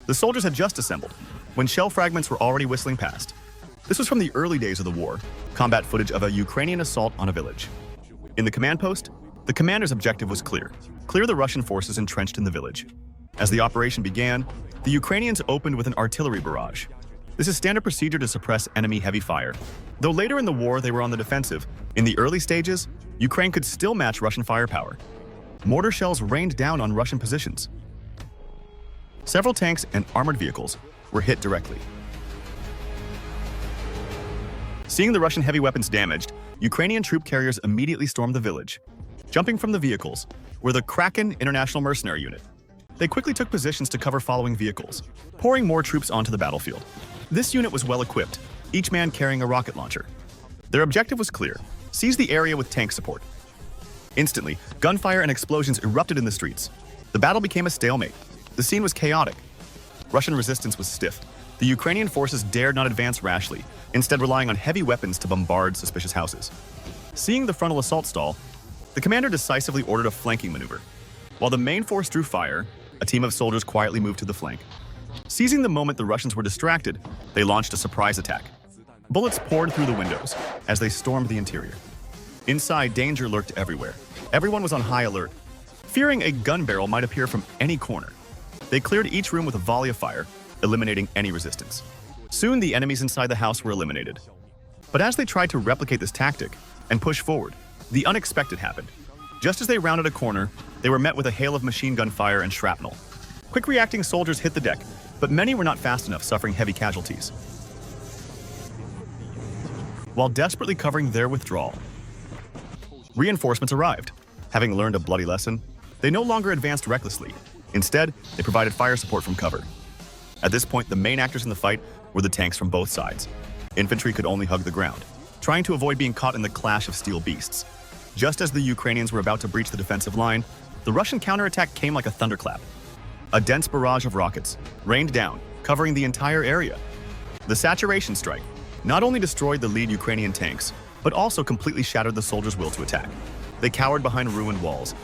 The soldiers had just assembled, when shell fragments were already whistling past. This was from the early days of the war, combat footage of a Ukrainian assault on a village. In the command post, the commander's objective was clear: clear the Russian forces entrenched in the village. As the operation began, the Ukrainians opened with an artillery barrage. This is standard procedure to suppress enemy heavy fire. Though later in the war they were on the defensive, in the early stages, Ukraine could still match Russian firepower. Mortar shells rained down on Russian positions. Several tanks and armored vehicles were hit directly. Seeing the Russian heavy weapons damaged, Ukrainian troop carriers immediately stormed the village. Jumping from the vehicles were the Kraken International Mercenary Unit. They quickly took positions to cover following vehicles, pouring more troops onto the battlefield. This unit was well equipped, each man carrying a rocket launcher. Their objective was clear: seize the area with tank support. Instantly, gunfire and explosions erupted in the streets. The battle became a stalemate. The scene was chaotic. Russian resistance was stiff. The Ukrainian forces dared not advance rashly, instead relying on heavy weapons to bombard suspicious houses. Seeing the frontal assault stall, the commander decisively ordered a flanking maneuver. While the main force drew fire, a team of soldiers quietly moved to the flank. Seizing the moment the Russians were distracted, they launched a surprise attack. Bullets poured through the windows as they stormed the interior. Inside, danger lurked everywhere. Everyone was on high alert, fearing a gun barrel might appear from any corner. They cleared each room with a volley of fire, eliminating any resistance. Soon, the enemies inside the house were eliminated. But as they tried to replicate this tactic and push forward, the unexpected happened. Just as they rounded a corner, they were met with a hail of machine gun fire and shrapnel. Quick reacting soldiers hit the deck, but many were not fast enough, suffering heavy casualties. While desperately covering their withdrawal, reinforcements arrived. Having learned a bloody lesson, they no longer advanced recklessly. Instead, they provided fire support from cover. At this point, the main actors in the fight were the tanks from both sides. Infantry could only hug the ground, trying to avoid being caught in the clash of steel beasts. Just as the Ukrainians were about to breach the defensive line, the Russian counterattack came like a thunderclap. A dense barrage of rockets rained down, covering the entire area. The saturation strike not only destroyed the lead Ukrainian tanks, but also completely shattered the soldiers' will to attack. They cowered behind ruined walls,